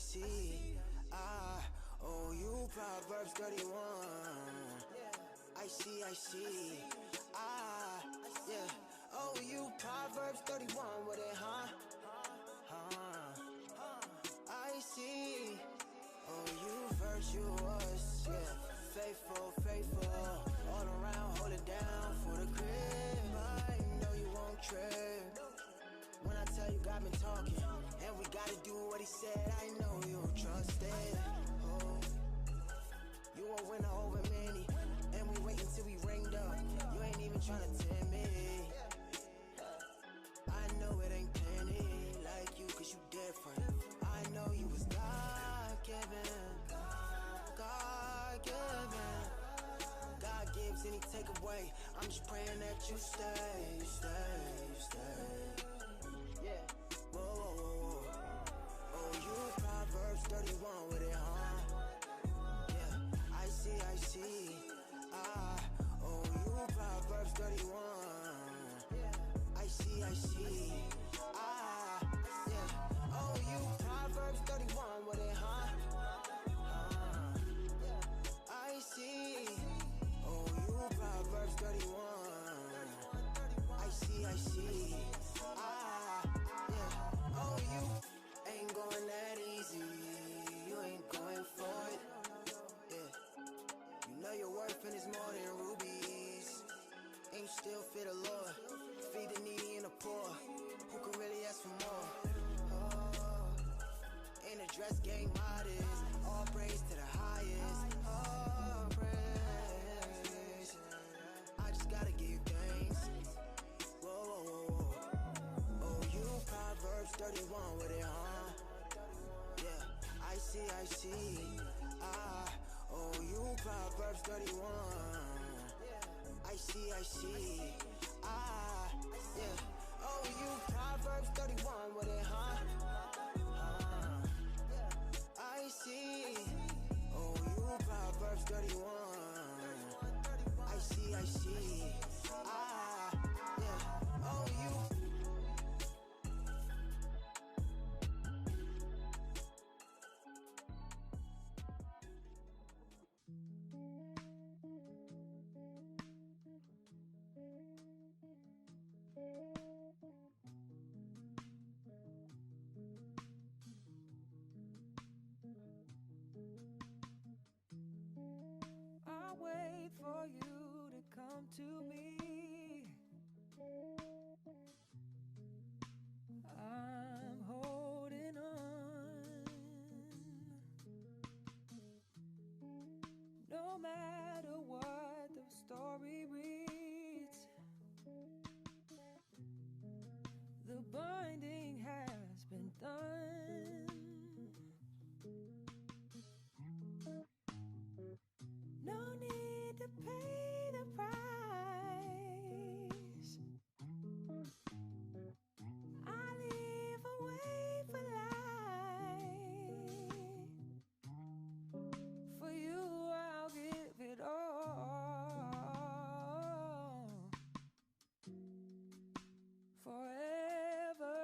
see. Oh, you Proverbs 31. I see. Yeah. Oh, you Proverbs 31 with it, huh? I see. Oh, you virtuous, yeah. Faithful, all around, hold it down for the crib. I know you won't trip when I tell you God been talking, and we gotta do what he said. I know you'll trust it. Oh, you a winner over many, and we wait until we ringed up. You ain't even tryna tempt me. I know it ain't penny like you, cause you different. I know you was God-given. God gives and he take away. I'm just praying that you stay. Yeah. Whoa. Oh, you Proverbs 31 with it, huh? Yeah. I see. Oh, you Proverbs 31. I see. Yeah. Oh, you Proverbs 31 with it, huh? I see. Oh, you Proverbs 31. I see. Yeah. Oh, you ain't going that easy. You ain't going for it. Yeah. You know your worth and it's more than rubies. Ain't you still fear the Lord? Feed the needy and the poor. Who can really ask for more? Oh, in the dress gang modest. All praise to the highest. All praise. I just gotta give thanks. Whoa. Oh, you Proverbs 31 with it, huh? Yeah, I see. Oh, you Proverbs 31. I see. Yeah. Oh, you Proverbs 31 with it, huh? I see. Oh, you Proverbs 31. I see. Yeah. Oh, you. I wait for you to come to me. I'm holding on. No matter what the story reads, the binding has been done. No need to pay the price. I live away for life. For you, I'll give it all. Forever,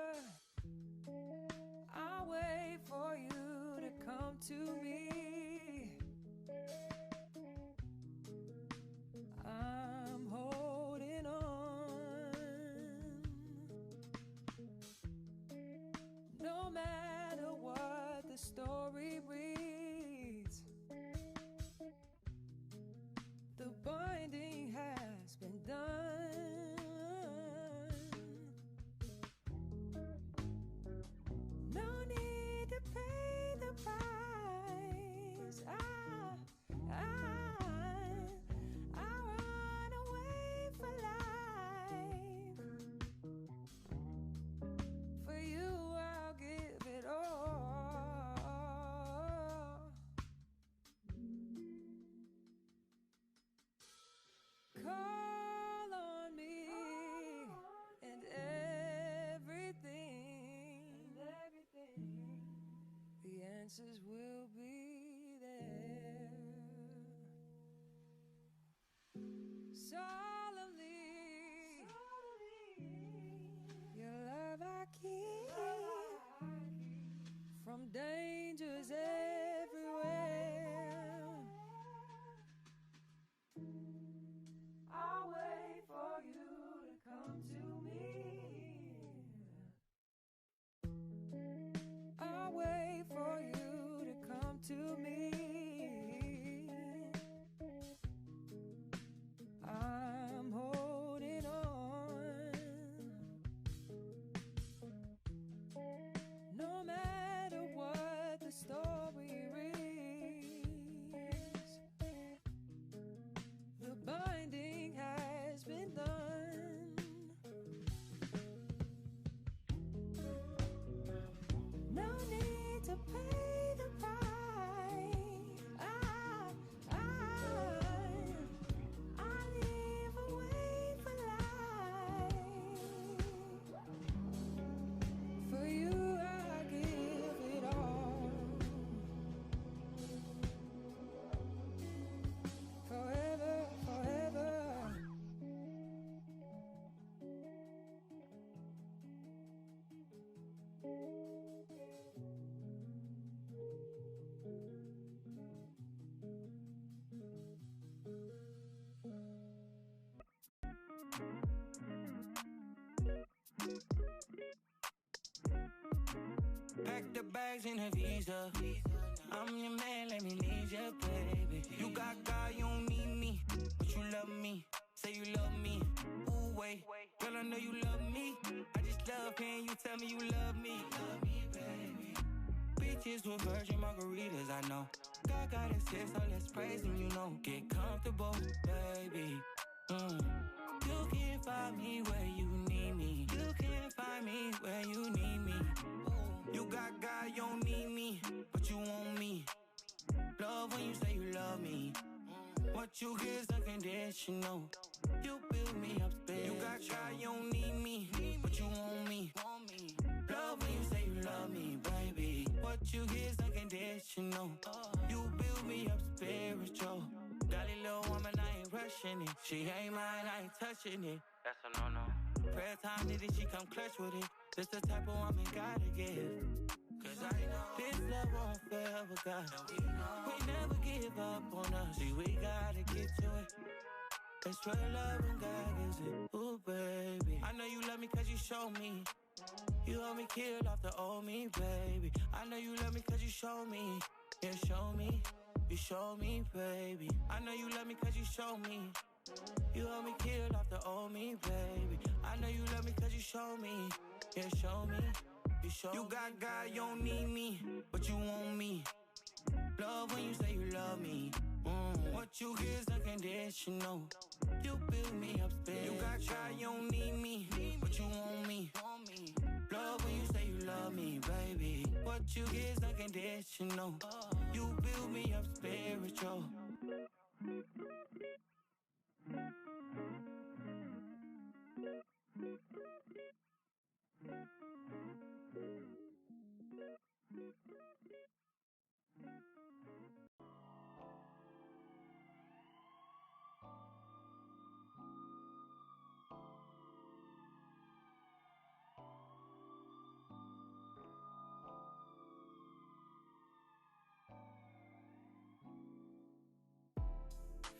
I'll wait for you to come to me. I'm holding on. No matter what the story reads, the binding has been done. No need to pay the price. Call on me and everything, the answers will be there. Solemnly, your love I keep from danger Pack the bags in a visa. I'm your man, let me lead you, baby. You got God, you don't need me, but you love me. Say you love me. Ooh, wait, girl, I know you love me. I just love hearing you tell me you love me. Love me, baby. Bitches with virgin margaritas, I know. God got a sis, so let's praise him, you know. Get comfortable, baby. You can find me where you need me. You can find me where you need me. You got God, you don't need me, but you want me. Love when you say you love me. What you get is unconditional. You build me up, baby. You got God, you don't need me, but you want me. Love when you say you love me, baby. What you get is unconditional. You build me up spiritual. Dolly little woman, I ain't rushing it. She ain't mine, I ain't touching it. That's a no-no. Prayer time, did she come clutch with it? This the type of woman gotta give. Cause I know this love won't forever, God. We never give up on us. See, we gotta get to it. It's real love when God gives it. Ooh, baby. I know you love me cause you show me. You help me kill off the old me, baby. I know you love me cause you show me. Yeah, show me. You show me, baby. I know you love me cause you show me. You help me kill off the old me, baby. I know you love me cause you show me. Yeah, show me. You got God, you don't need me, but you want me. Love when you say you love me. What you get is unconditional. You build me up, baby. You got God, you don't need me, but you want me. Love when you say you love me, baby. What you get is unconditional. You build me up spiritual.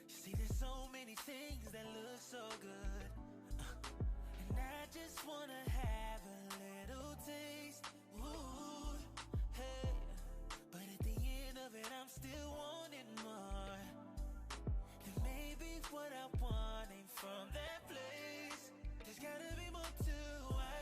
See, there's so many things that look so good, and I just wanna have a little taste. Ooh, hey, but at the end of it, I'm still wanting more. And maybe what I want ain't from that place. There's gotta be more to why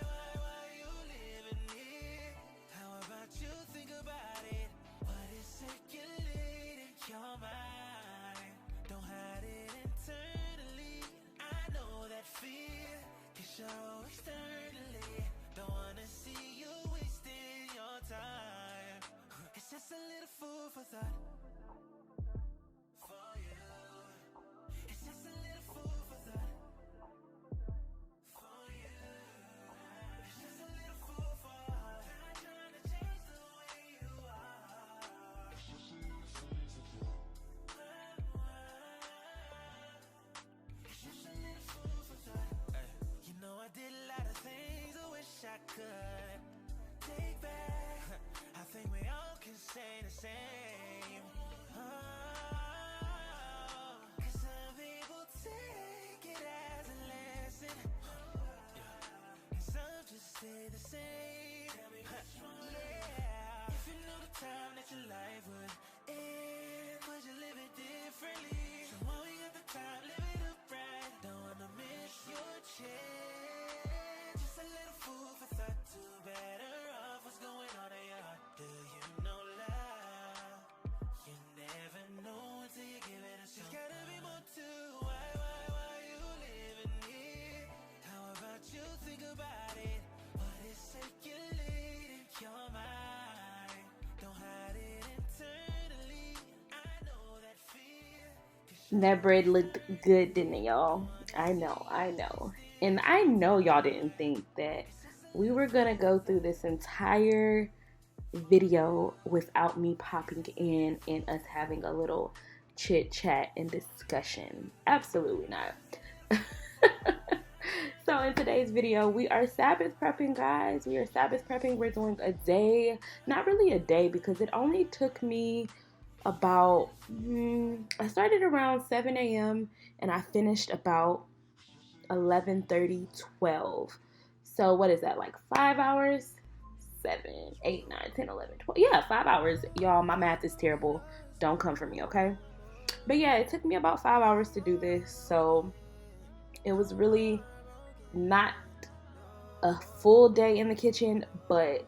you living here? How about you think about it? What is circulating your mind? Don't hide it internally. I know that fear can show externally. Don't wanna see you wasting your time. It's just a little food for thought for you. It's just a little food for thought for you. It's just a little food for thought. Trying to change the way you are. It's just a little food for thought. It's just a little food for thought. You know I did a lot of things I wish I could take back. I think we all can say the same. Cause some people take it as a lesson, and some just stay the same. Yeah. If you knew the time that your life would end, would you live it differently? So while we got the time, live it up right. Don't wanna miss your chance. Just a little food for thought, to better off what's going on in your heart. Do you know love? You never know until you give it a shot. There's gotta be more to why you living here? How about you think about it? What is circulating your mind? Don't hide it internally. I know that fear. That bread looked good, didn't it, y'all? I know. And I know y'all didn't think that we were going to go through this entire video without me popping in and us having a little chit chat and discussion. Absolutely not. So in today's video, we are Sabbath prepping, guys. We are Sabbath prepping. We're doing a day, not really a day, because it only took me about, I started around 7 a.m. and I finished about 11:30, 12. So what is that, like 5 hours? 7, 8, 9, 10, 11, 12. Yeah, 5 hours. Y'all, my math is terrible. Don't come for me, okay? But yeah, it took me about 5 hours to do this. So it was really not a full day in the kitchen, but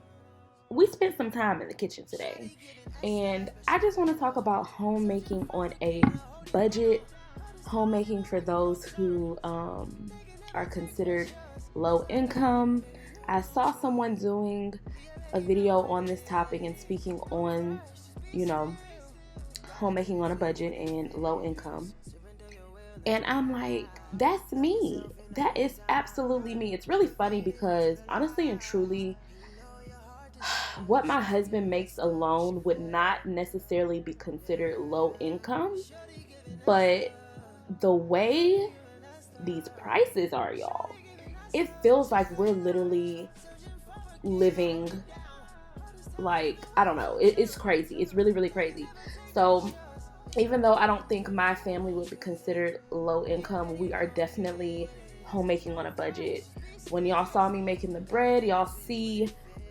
we spent some time in the kitchen today. And I just want to talk about homemaking on a budget. Homemaking for those who are considered low income. I saw someone doing a video on this topic and speaking on, you know, homemaking on a budget and low income. And I'm like, that's me. That is absolutely me. It's really funny because honestly and truly, what my husband makes alone would not necessarily be considered low income, but the way these prices are, y'all, it feels like we're literally living like, I don't know, it's crazy. It's really, really crazy. So even though I don't think my family would be considered low income, we are definitely homemaking on a budget. When y'all saw me making the bread, y'all see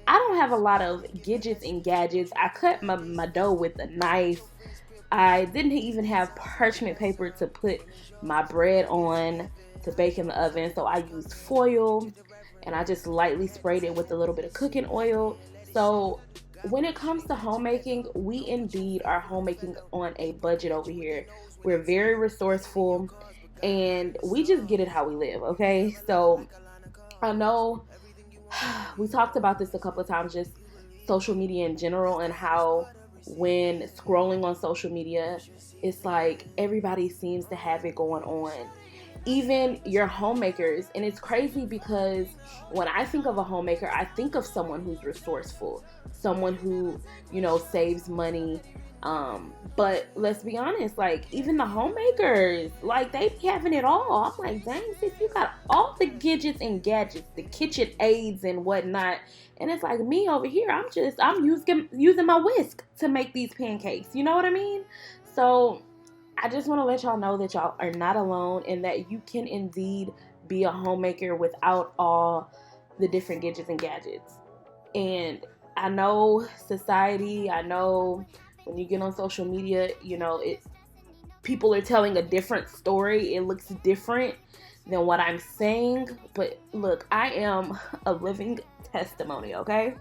I don't have a lot of gadgets and gadgets. I cut my dough with a knife. I didn't even have parchment paper to put my bread on to bake in the oven, so I used foil and I just lightly sprayed it with a little bit of cooking oil. So when it comes to homemaking, we indeed are homemaking on a budget over here. We're very resourceful and we just get it how we live, okay? So I know we talked about this a couple of times, just social media in general, and how when scrolling on social media, it's like everybody seems to have it going on. Even your homemakers. And it's crazy because when I think of a homemaker, I think of someone who's resourceful, someone who, saves money. But let's be honest, like even the homemakers, like they be having it all. I'm like, dang, sis, you got all the gadgets and gadgets, the kitchen aids and whatnot. And it's like me over here, I'm using my whisk to make these pancakes. You know what I mean? So I just want to let y'all know that y'all are not alone and that you can indeed be a homemaker without all the different gadgets and gadgets. And I know society, I know when you get on social media, people are telling a different story. It looks different than what I'm saying. But look, I am a living testimony, okay?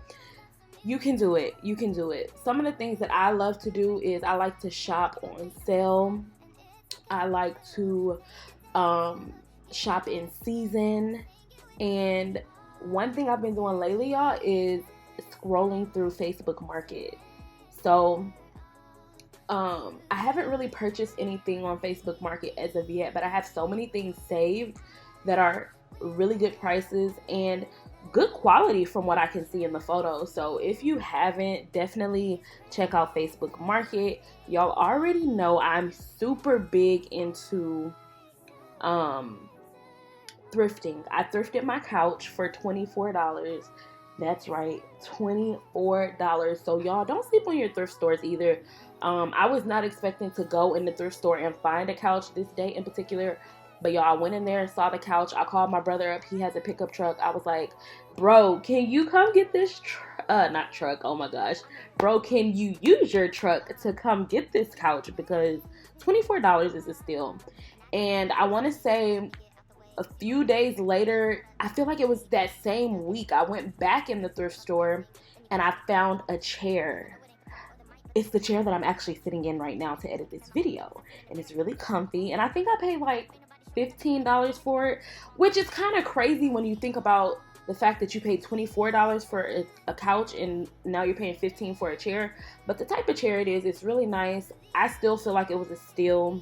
You can do it. You can do it. Some of the things that I love to do is I like to shop on sale. I like to shop in season. And one thing I've been doing lately, y'all, is scrolling through Facebook Market. So I haven't really purchased anything on Facebook Market as of yet, but I have so many things saved that are really good prices and good quality from what I can see in the photos. So if you haven't, definitely check out Facebook Market. Y'all already know I'm super big into thrifting. I thrifted my couch for $24. That's right, $24. So y'all don't sleep on your thrift stores either. I was not expecting to go in the thrift store and find a couch this day in particular, but y'all, I went in there and saw the couch. I called my brother up. He has a pickup truck. I was like, bro, can you come get this not truck, oh my gosh. Bro, can you use your truck to come get this couch? Because $24 is a steal. And I want to say a few days later, I feel like it was that same week, I went back in the thrift store and I found a chair. It's the chair that I'm actually sitting in right now to edit this video. And it's really comfy. And I think I paid like $15 for it, which is kind of crazy when you think about the fact that you paid $24 for a couch and now you're paying $15 for a chair. But the type of chair it is, it's really nice. I still feel like it was a steal.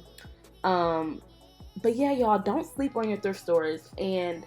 But yeah, y'all, don't sleep on your thrift stores and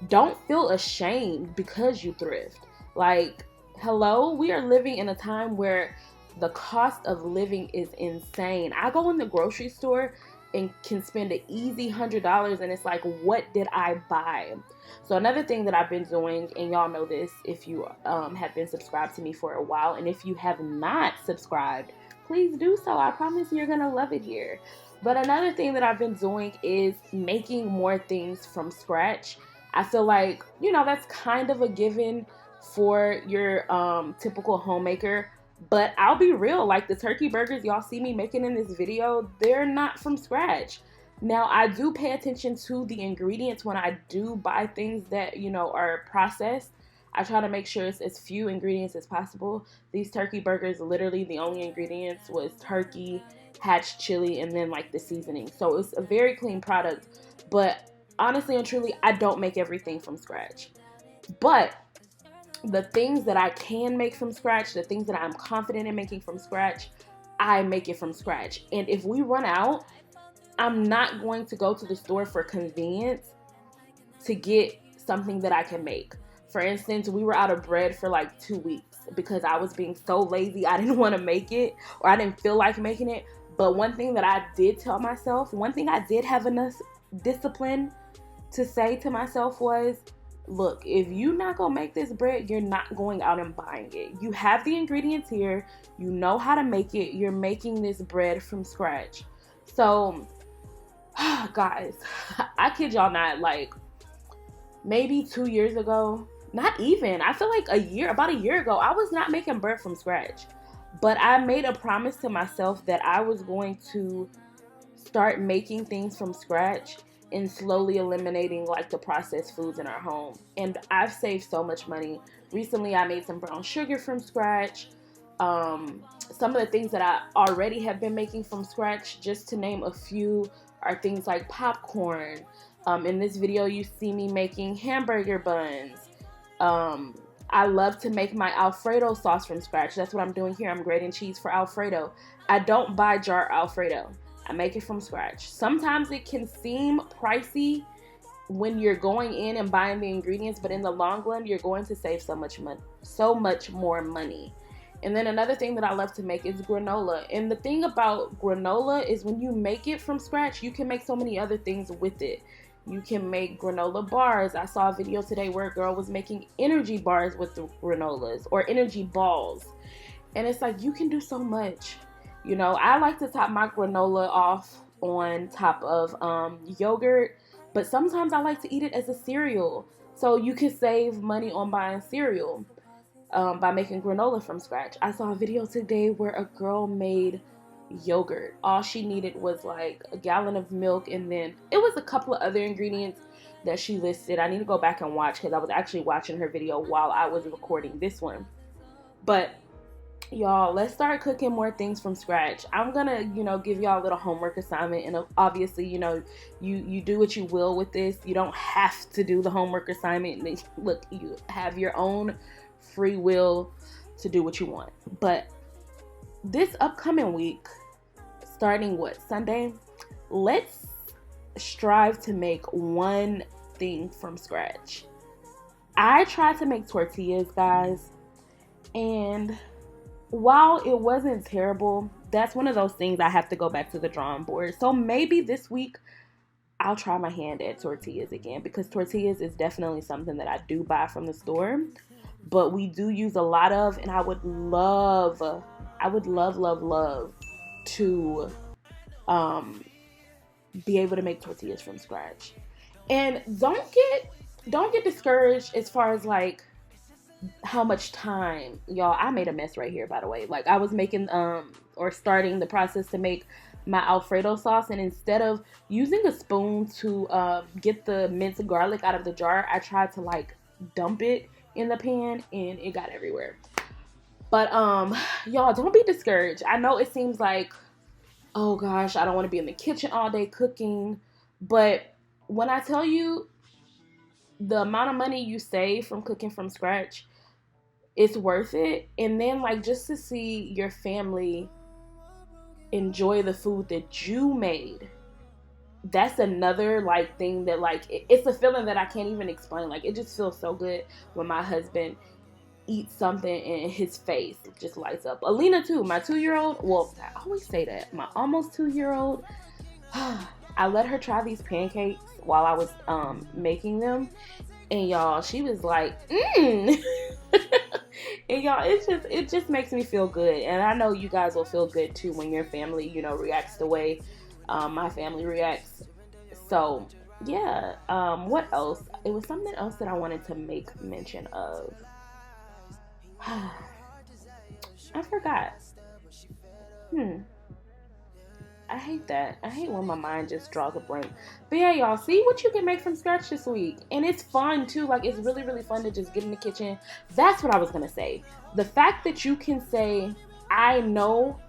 don't feel ashamed because you thrift. Like, hello, we are living in a time where the cost of living is insane. I go in the grocery store and can spend an easy $100 and it's like, what did I buy? So another thing that I've been doing, and y'all know this if you have been subscribed to me for a while, and if you have not subscribed, please do so. I promise you're gonna love it here. But another thing that I've been doing is making more things from scratch. I feel like, that's kind of a given for your typical homemaker. But I'll be real, like the turkey burgers y'all see me making in this video, they're not from scratch. Now, I do pay attention to the ingredients when I do buy things that, are processed. I try to make sure it's as few ingredients as possible. These turkey burgers, literally the only ingredients was turkey, hatch chili, and then like the seasoning. So it's a very clean product. But honestly and truly, I don't make everything from scratch. But the things that I can make from scratch, the things that I'm confident in making from scratch, I make it from scratch. And if we run out, I'm not going to go to the store for convenience to get something that I can make. For instance, we were out of bread for like 2 weeks because I was being so lazy. I didn't want to make it, or I didn't feel like making it. But one thing that I did tell myself, one thing I did have enough discipline to say to myself was, look, if you're not going to make this bread, you're not going out and buying it. You have the ingredients here. You know how to make it. You're making this bread from scratch. So, guys, I kid y'all not, like maybe 2 years ago, not even, I feel like about a year ago, I was not making bread from scratch. But I made a promise to myself that I was going to start making things from scratch and slowly eliminating like the processed foods in our home. And I've saved so much money. Recently, I made some brown sugar from scratch. Some of the things that I already have been making from scratch, just to name a few, are things like popcorn. In this video, you see me making hamburger buns. I love to make my alfredo sauce from scratch. That's what I'm doing here. I'm grating cheese for alfredo. I don't buy jar alfredo. I make it from scratch. Sometimes it can seem pricey when you're going in and buying the ingredients, but in the long run, you're going to save so much more money. And then another thing that I love to make is granola. And the thing about granola is when you make it from scratch, you can make so many other things with it. You can make granola bars. I saw a video today where a girl was making energy bars with the granolas, or energy balls. And it's like, you can do so much. I like to top my granola off on top of yogurt, but sometimes I like to eat it as a cereal. So you can save money on buying cereal by making granola from scratch. I saw a video today where a girl made yogurt. All she needed was like a gallon of milk, and then it was a couple of other ingredients that she listed. I need to go back and watch because I was actually watching her video while I was recording this one. But y'all, let's start cooking more things from scratch. I'm gonna, give y'all a little homework assignment, and obviously, you do what you will with this. You don't have to do the homework assignment. Look, you have your own free will to do what you want. But this upcoming week, starting Sunday, let's strive to make one thing from scratch. I tried to make tortillas, guys, and while it wasn't terrible, that's one of those things I have to go back to the drawing board. So maybe this week I'll try my hand at tortillas again, because tortillas is definitely something that I do buy from the store, but we do use a lot of, and I would love to be able to make tortillas from scratch. And don't get discouraged as far as like how much time, y'all. I made a mess right here, by the way. Like, I was making or starting the process to make my alfredo sauce, and instead of using a spoon to get the minced garlic out of the jar, I tried to like dump it in the pan, and it got everywhere. But y'all, don't be discouraged. I know it seems like, oh gosh, I don't want to be in the kitchen all day cooking, but when I tell you the amount of money you save from cooking from scratch, it's worth it. And then like, just to see your family enjoy the food that you made, that's another like thing that like, it's a feeling that I can't even explain. Like, it just feels so good when my husband eats something and his face just lights up. Alina too, my 2-year-old. Well, I always say that, my almost 2-year-old. I let her try these pancakes while I was making them, and y'all, she was like, and y'all, it just makes me feel good. And I know you guys will feel good too when your family, reacts the way my family reacts. So yeah. What else? It was something else that I wanted to make mention of. I forgot. Hmm. I hate that. I hate when my mind just draws a blank. But yeah, y'all, see what you can make from scratch this week. And it's fun too. Like, it's really, really fun to just get in the kitchen. That's what I was going to say. The fact that you can say, I know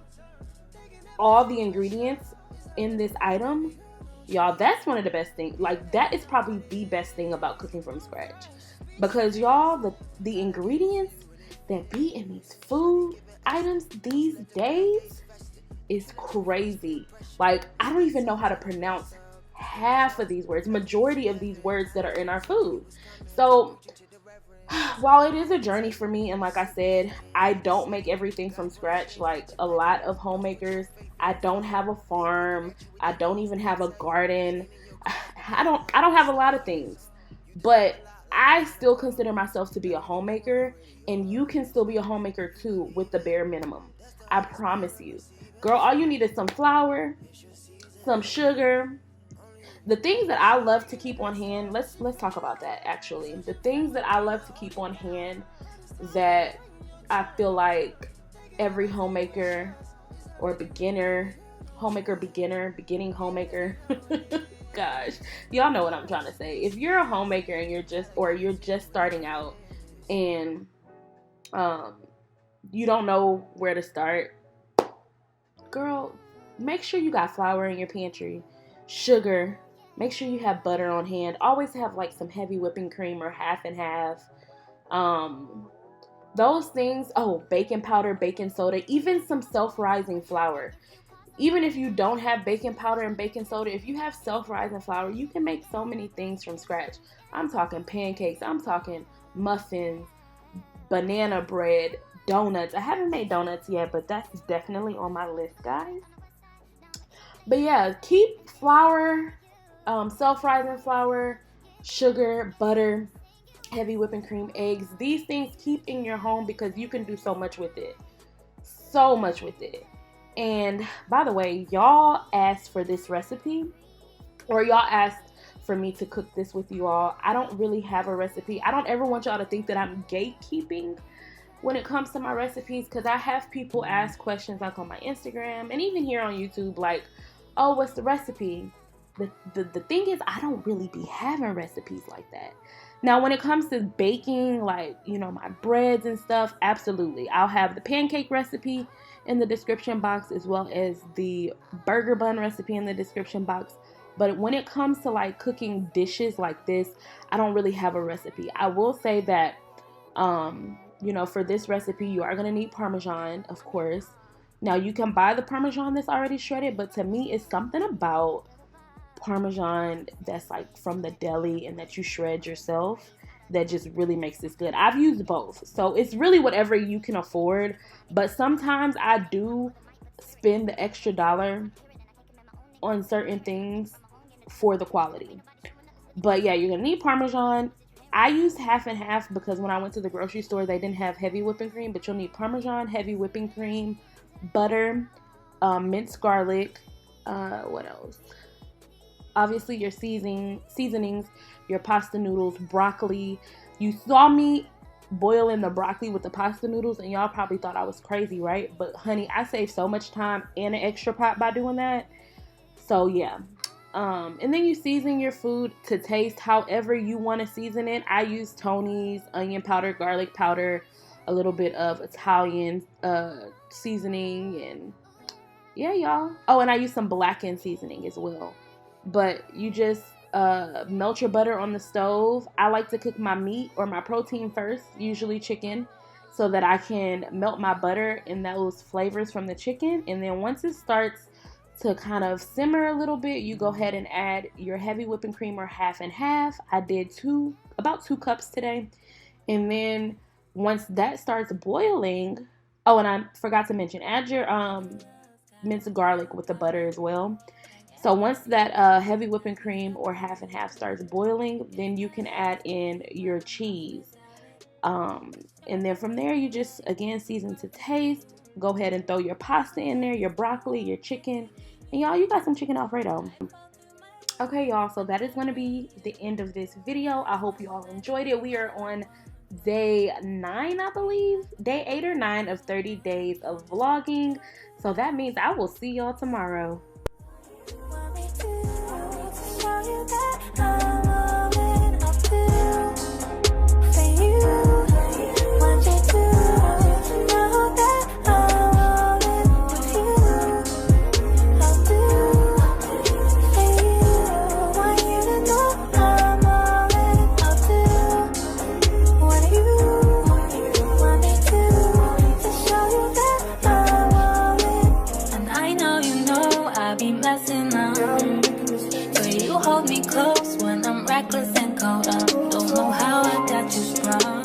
all the ingredients in this item, y'all, that's one of the best things. Like, that is probably the best thing about cooking from scratch. Because, y'all, the ingredients that be in these food items these days is crazy. Like, I don't even know how to pronounce half of these words, majority of these words that are in our food. So while it is a journey for me, and like I said, I don't make everything from scratch like a lot of homemakers. I don't have a farm. I don't even have a garden. I don't have a lot of things. But I still consider myself to be a homemaker, and you can still be a homemaker too with the bare minimum. I promise you. Girl, all you need is some flour, some sugar. The things that I love to keep on hand, let's talk about that actually. The things that I love to keep on hand that I feel like every homemaker or beginner, beginning homemaker, gosh, y'all know what I'm trying to say. If you're a homemaker and you're just starting out and um you don't know where to start, girl, make sure you got flour in your pantry, sugar, make sure you have butter on hand. Always have like some heavy whipping cream or half and half. Um, those things. Oh, baking powder, baking soda, even some self-rising flour. Even if you don't have baking powder and baking soda, if you have self-rising flour, you can make so many things from scratch. I'm talking pancakes. I'm talking muffins, banana bread, donuts. I haven't made donuts yet, but that's definitely on my list, guys. But yeah, keep flour, self-rising flour, sugar, butter, heavy whipping cream, eggs. These things keep in your home because you can do so much with it. So much with it. And by the way, y'all asked for this recipe, or y'all asked for me to cook this with you all. I don't really have a recipe. I don't ever want y'all to think that I'm gatekeeping when it comes to my recipes, because I have people ask questions like on my Instagram and even here on YouTube, like, oh, what's the recipe? The thing is, I don't really be having recipes like that. Now, when it comes to baking, like, my breads and stuff, absolutely. I'll have the pancake recipe in the description box as well as the burger bun recipe in the description box. But when it comes to like cooking dishes like this, I don't really have a recipe. I will say that for this recipe, you are going to need Parmesan, of course. Now, you can buy the Parmesan that's already shredded, but to me, it's something about Parmesan that's like from the deli and that you shred yourself that just really makes this good. I've used both, so it's really whatever you can afford, but sometimes I do spend the extra dollar on certain things for the quality. But yeah, you're gonna need Parmesan. I used half and half because when I went to the grocery store, they didn't have heavy whipping cream, but you'll need Parmesan, heavy whipping cream, butter, minced garlic, what else? Obviously your seasonings, your pasta noodles, broccoli. You saw me boiling the broccoli with the pasta noodles and y'all probably thought I was crazy, right? But honey, I saved so much time and an extra pot by doing that. So yeah. And then you season your food to taste however you want to season it. I use Tony's, onion powder, garlic powder, a little bit of Italian seasoning, and yeah, y'all. Oh, and I use some blackened seasoning as well. But you just melt your butter on the stove. I like to cook my meat or my protein first, usually chicken, so that I can melt my butter and those flavors from the chicken. And then once it starts to kind of simmer a little bit, you go ahead and add your heavy whipping cream or half and half. I did about 2 cups today. And then once that starts boiling, oh, and I forgot to mention, add your minced garlic with the butter as well. So once that heavy whipping cream or half and half starts boiling, then you can add in your cheese. And then from there, you just, again, season to taste. Go ahead and throw your pasta in there, your broccoli, your chicken. And y'all, you got some chicken alfredo. Okay, y'all, so that is going to be the end of this video. I hope you all enjoyed it. We are on day 9, I believe. Day 8 or 9 of 30 days of vlogging. So that means I will see y'all tomorrow. Hold me close when I'm reckless and cold. I don't know how I got you strong.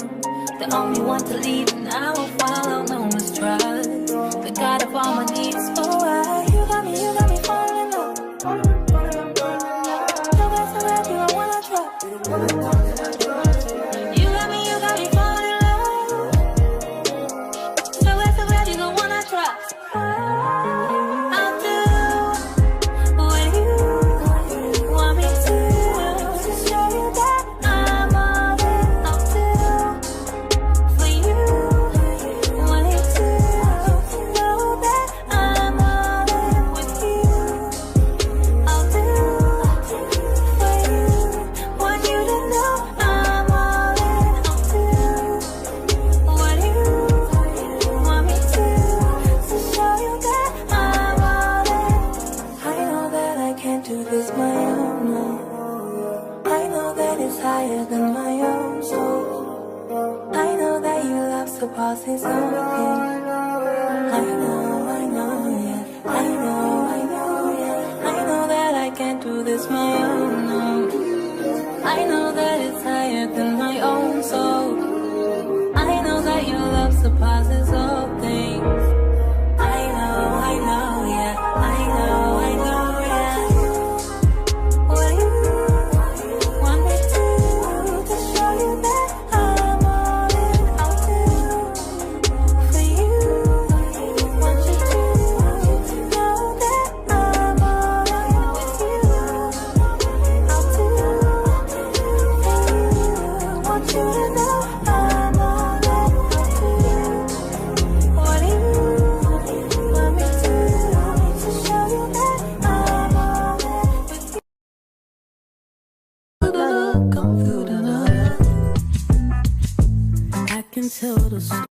The only one to lead, and I will follow. No one's trust. The God of all my needs. Oh, you got me falling in love. So bad, you don't wanna trust. You got me falling in love. So bad, you don't wanna trust. Surpasses all things. I know, yeah. I know, yeah. I know that I can't do this my own, no. I know that it's higher than my own soul. I know that your love surpasses all things. I know, yeah. I know, yeah. What you want me to show you that I'm all in, I'll do. For you, want you to know that I'm all in with you. I'll do. For you, want you to know I'm all in, I'll do. What do you want me to show you that I'm all in with you? Come through the night. I can tell the story.